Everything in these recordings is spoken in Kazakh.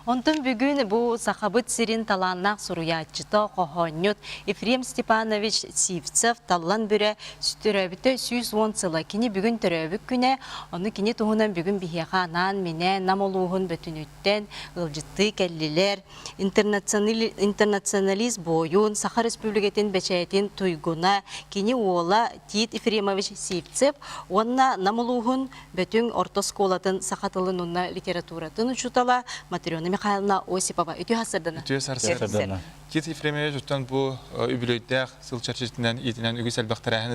Онтон бүгін бұл сақабыт сирин таланнақ сұруятчыта қохонют Ефрем Степанович Сивцев талан бүрі сүттірөбіті 110 сыла кені бүгін түрөбік күні, оны кені туғынан бүгін бігеға анан мене намолуғын бөтінүттен ылжытты кәлілер, интернационалист бойын, Саха Республикатын бәчәйтін туйгуна кені ола Тит Ефремович Сивцев, онна намолуғын бөтін ортосколатын сақатылын онна литературатын ұчутала Матрёна Михайловна Осипова. Үті хасырдана? Үті хасырдана. Тит Ефремович ұттан бұл үбілөйдәқ сыл чарчетінен етінен үгі сәлбақтарағын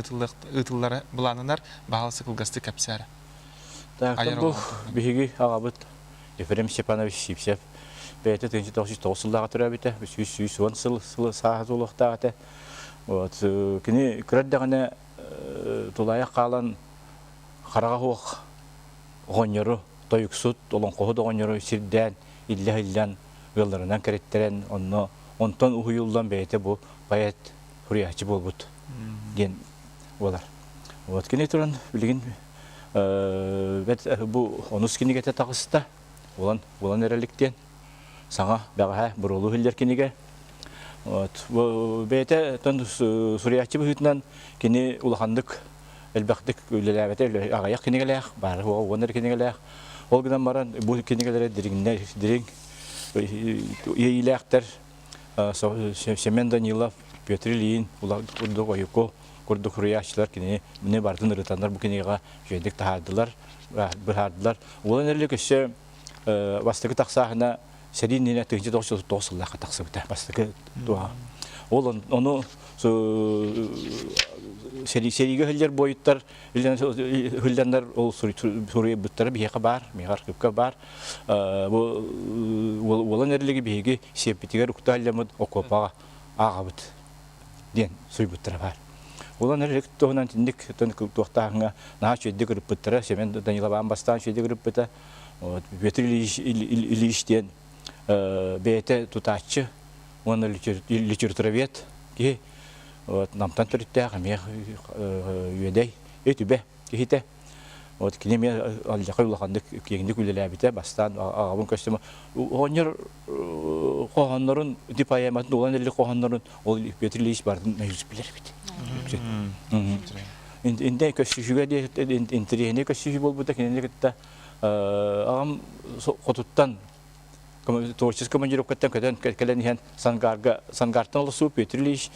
ұтылары бұланынар бағалы сықылғасты кәпсәрі. Тақтан бұл бігігі ағабыт Ефрем Степанович Сивцев бәйті 1990 сылдағы тұра біті, 110 сылы сағыз олықтағыты. Кені күрәддіғіне тұлайық қалан қараға оқ ғонеру, тойықсут, олон қоғыды ғонеру сирден, иллі-иллен ғылдарынан кәреттерен, онтан ұғыйылдан бәйті бұл байет хүриячы бол бұд ден олар. Кені тұрын білген бұл 10 кенеге тағысыста, олан әреліктен саңа бәғаға бұрылу үлдер кенеге. Бәйті сүриячы бұғытынан кені ұлағандық әлбәқтік өлеләбәті ағаяқ кенегеләйік, бары оғаныр кенегеләйік. Ол гынан баран бұл кенегелері дирің ейләқтер Семен Данилов, Петр Ильин, Күрдік Ойыко, Күрдік Хуриячылар кенеге міне бардың ұрытандар бұл кенегеға жөйдік тағардылар, бір хардылар. Олан әрлік үші бастығы тақсағына сәриніне 1990 сыллаққа тақсы біті бастығы туға. Ол оны сериге хыллер бойыттар, хылдандар ол сурия бұттары бейеқа бар, мейғар көпке бар. Олан әрлігі бейге сепетігер ұқта әлемід оқопаға аға бұт ден суй бұттары бар. Олан әрлігі тұғынан тіндік тұқтағыңа наға шөйді көріп бұттары, Семен Данилован бастан шөйді көріп бұты, Петр Ильичтен бейті тұтатшы, оны литературовед, намтан түріттәғі меғ үйедей, өтібе, кехеті. Кене мен алжақай ұлақандық кеңдік үлеләбіті бастан ағабын көстімі. Оңыр қоғанларын, деп аяматын олан әлі қоғанларын, ол Петр Ильич бардың мәйіз білер біті. Инде көстішіге де, интерегіне көстіші бол бұта, кенені кетті ағам қотуттан творческий командировкаттан кәләнген сангартан олысу Петр Ильич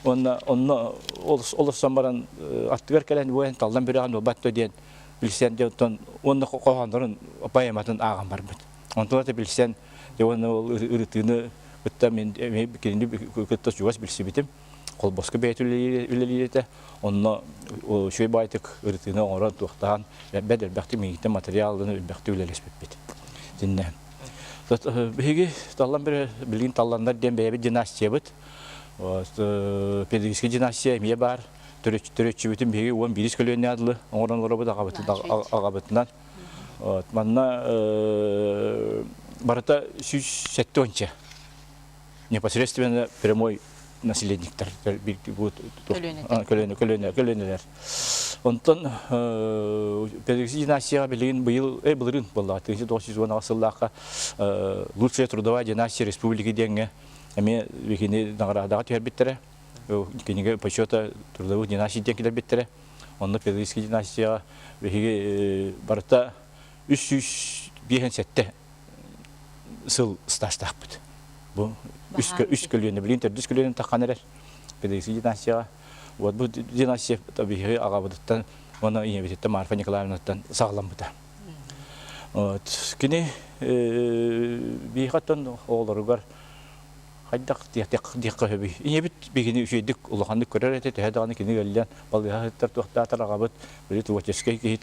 Онна олысан баран аттығар кәлән өйен талдан біріған обатты дейін білсен де онна қоғандырын байаматын ағам бар бұд. Онтыларды білсен де оны ұрытыны бұтта мен кенінде көттіс жуас білсе бітім. Қол босқы бәйт үлелейді. Онна шөй байтық ұрытыны оңыран туқтаған бәд әлбәқті мегітті материалыны әлбәқті үлелес бітті. Діннен. Бәйге талдан бірі білген талдандар ден бәйбі династия бұд. Педагогический династия мие бар, төрөтчү бүтүн беги 11 көлөнү адылы, оңорон лорабы агабытынан. Манна барыта 107 непосредственно прямой наследниктер көлөнөлөр. Онтон педагогический династияга билген былырын болду. 1910 жылдагы лучшая трудовая династия республики денге Ами вихини наградаға түйер біттірі, кенеге почета трудовых династия денкелер біттірі. Онны педагогический династияға вихиге барыта 357 сыл стажтақ бұд. Бұл 3 көлені білген, 4 көлені таққан әрер педагогический династияға. Бұл династия вихиге аға бұдыттан, оны инебететті Марфа Николаевнаттан сағылан бұда. Кені бейхаттан оғыларығар Хайдақ диққа хөбі. Инебіт бігіні үшейдік ұлықандық көрер әтет, әдіғаны кені әлден балғағыттар туақтатар ағабыт, білі туатческай кейі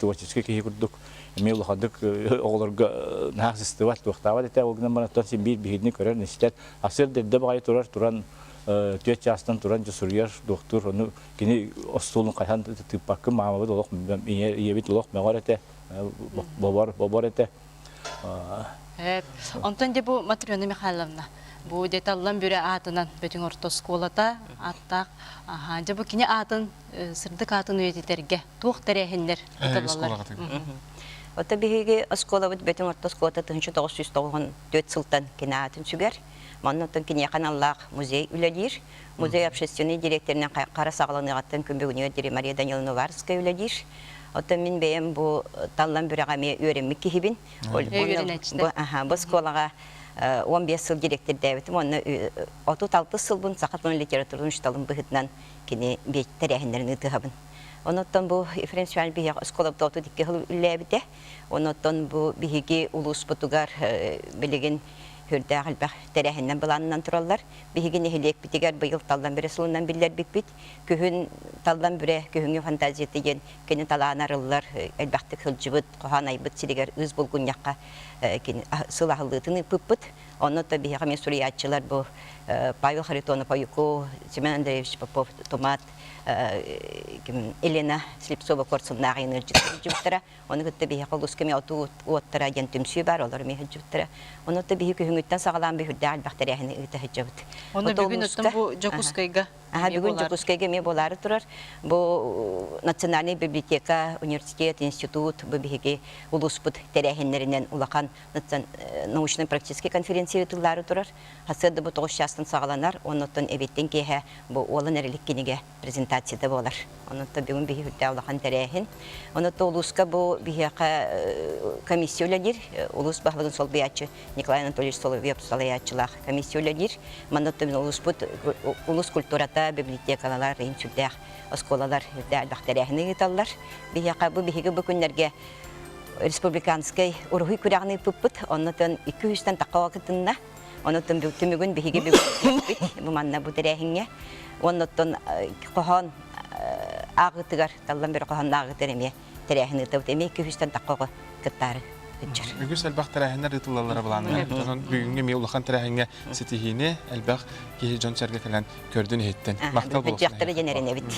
күрдік. Әме ұлықандық оғыларға нағысысты бат туақтават әті, оғынан бараттан сен бір бігіні көрер нестет. Асыр дәрді бағай тұран түйет жастан тұран жысырияр доқтыр, оны кені остуылын қайхан тұппаққы мамабыд олық, инебіт олық мәғар әті, бобар әті. Онтан де бұл Матрёна Михайловна. Бу деталлан бүре атынан бөтің ортосколата аттақ. Жабы кене атын, сырдық атын өйдетерге, туқ тәрәхіндер. Ота биһиги оскола бит бетин орто скота 1994 сылтан кинаатын сүгер. Маннотон кине каналлах музей үлелир. Музей общественный директорынан кара сагаланыгаттан күнбөгүнө дири Мария Даниловна Варская үлелир. Ота мин бем бу таллан бүрагами өремик кихибин. Бу сколага 15 сыл директор дәвитим, оны 36 сыл бун сакатлын литературын үшталын быхытнан кини бейтерәһеннәрен ытыгабын. Онотон бу Ефремович бия осколап доту дикке хыл үлләбите. Онотон бу биһиги улус бутугар билеген хүрдә галбах тәрәһеннән буланнан тураллар. Биһиги нехилек битигәр быел талдан бире сылынан билләр бит. Күһүн талдан бире күһүнгә фантазия тиген кене таланарыллар әлбәхте хылҗыбыт коханай бит силегәр үз булган якка кин сылахлытыны пыппыт. Онотта биһиги месуриятчылар бу Павел Харитонов, Паюко, Семен Андреевич Попов, Томат, Елена Слепцова Корсуннағы энергия. Оны күтті бейі қолыскеме оттыра ентімсүй бар, олар мейі жүттіра. Оны күтті бейі күхіңіттен сағалан бейі хүрді әлбәқтері әхіні үйті хүджабыд. Оны бүгін өттім бұл Жокускайға? Бүгін Жокускайға ме болары тұрар. Бұл Национальный библиотека, университет, институт, бұл бейіге ұлыспыд тәрәхінлерінен ұлақан научно-практический конференция өтілері тұрар. Хасыды бұл 9 жастың сағаланар, оныттың әбеттен кейі бұл олын әрілік кенеге презентацияда болар. Онытта бүгін бейі хүрді ұлақан тәрәхін. Онытта ұлысқа бұл бейіға комиссия өләдер, ұлыс бағылығын сол бейатчы Николай Анатольевич Соловьев салаятчылақ комиссия өләдер. Манытта мен ұлыс культурата, библиотекалар, институттар, осколалар әлбақ тәрәхіні еталар. Бейіға бұл бейігі бүкіндерге республиканскай урухи күрәғыны пұппыт, онытын 200-тен таққа вақытында, онытын түмігін бейігі бейігі бұл манна бұл тәрәхінге, онытын қоған ағытығар, талдан бері қоған ағытыр әме тәрәхіні тұбыт, әме 200-тен таққа қыттары өтчір. Үгіс әлбақ тәрәхінер ұтылалары бұланы. Бүгінгі ме ұлақан тәрәхінге сетихіне әлбақ кейі жон сәрге кәлін көрдің еттен. Мақтал болсын. Жақтыры женеріне біт.